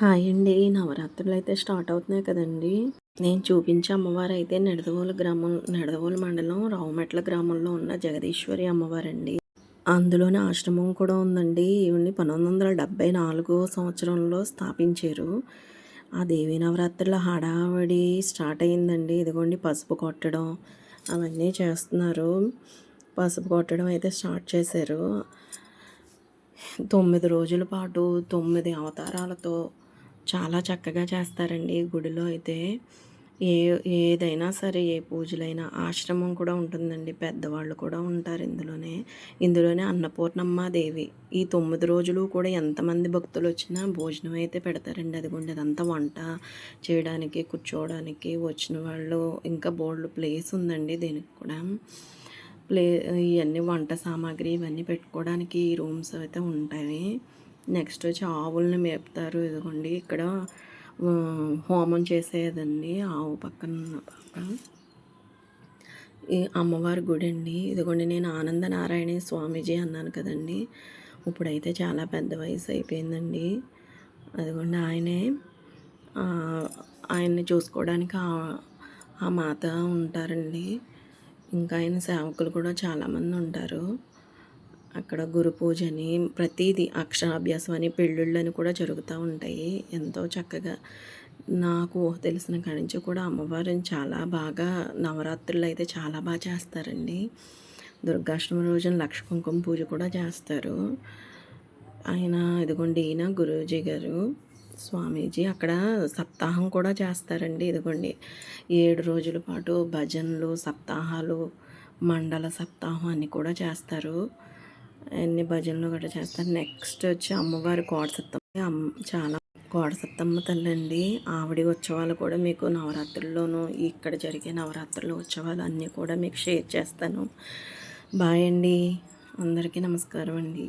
Hi అండి. నవరాత్రులు అయితే స్టార్ట్ అవుతున్నాయి కదండీ! నేను చూపించే అమ్మవారు అయితే నిడదవోలు మండలం రావుమెట్ల గ్రామంలో ఉన్న జగదీశ్వరి అమ్మవారండి. అందులోనే ఆశ్రమం కూడా ఉందండి. ఈవిడ్ని 1974 సంవత్సరంలో స్థాపించారు. ఆ దేవీ నవరాత్రుల హడావిడి స్టార్ట్ అయిందండి. ఇదిగోండి పసుపు కొట్టడం అవన్నీ చేస్తున్నారు. పసుపు కొట్టడం అయితే స్టార్ట్ చేశారు. 9 రోజుల పాటు 9 అవతారాలతో చాలా చక్కగా చేస్తారండి ఈ గుడిలో అయితే. ఏ ఏదైనా సరే, ఏ పూజలైనా ఆశ్రమం కూడా ఉంటుందండి. పెద్దవాళ్ళు కూడా ఉంటారు ఇందులోనే. ఇందులోనే అన్నపూర్ణమ్మ దేవి. ఈ 9 రోజులు కూడా ఎంతమంది భక్తులొచ్చినా భోజనం అయితే పెడతారండి. అదిగోండి అదంతా వంట చేయడానికి, కూర్చోవడానికి వచ్చిన వాళ్ళు ఇంకా బోలెడు ప్లేస్ ఉందండి దీనికి కూడా. ప్లే ఇయన్నీ వంట సామాగ్రి ఇవన్నీ పెట్టుకోవడానికి రూమ్స్ అయితే ఉంటాయి. నెక్స్ట్ వచ్చి ఆవుల్ని మేపుతారు. ఇదిగోండి ఇక్కడ హోమం చేసేదండి ఆవు పక్కన ఈ అమ్మవారి గుడి అండి. ఇదిగోండి నేను ఆనంద నారాయణ స్వామీజీ అన్నాను కదండి. ఇప్పుడైతే చాలా పెద్ద వయసు అయిపోయిందండి. అదిగోండి ఆయన్ని చూసుకోవడానికి ఆ మాత ఉంటారండి. ఇంకా ఆయన సేవకులు కూడా చాలామంది ఉంటారు. అక్కడ గురు పూజని ప్రతీది అక్షరాభ్యాసం అని పెళ్ళిళ్ళని కూడా జరుగుతూ ఉంటాయి. ఎంతో చక్కగా నాకు తెలిసిన కాడి నుంచి కూడా అమ్మవారిని చాలా బాగా నవరాత్రులు అయితే చాలా బాగా చేస్తారండి. దుర్గాష్టమి రోజున లక్ష కుంకుమ పూజ కూడా చేస్తారు. ఇదిగోండి ఈయన గురూజీ గారు స్వామీజీ అక్కడ సప్తాహం కూడా చేస్తారండి. ఇదిగోండి 7 రోజుల పాటు భజనలు, సప్తాహాలు, మండల సప్తాహం అన్నీ కూడా చేస్తారు. అన్ని భజనలు గట్రా చేస్తారు. నెక్స్ట్ వచ్చి అమ్మవారి కోటసత్తమ్మ చాలా కోటసత్తమ్మ తల్లి అండి. ఆవిడ ఉత్సవాలు కూడా మీకు నవరాత్రుల్లోనూ ఇక్కడ జరిగే నవరాత్రుల ఉత్సవాలు అన్నీ కూడా మీకు షేర్ చేస్తాను. బాయ్ అండి. అందరికీ నమస్కారం అండి.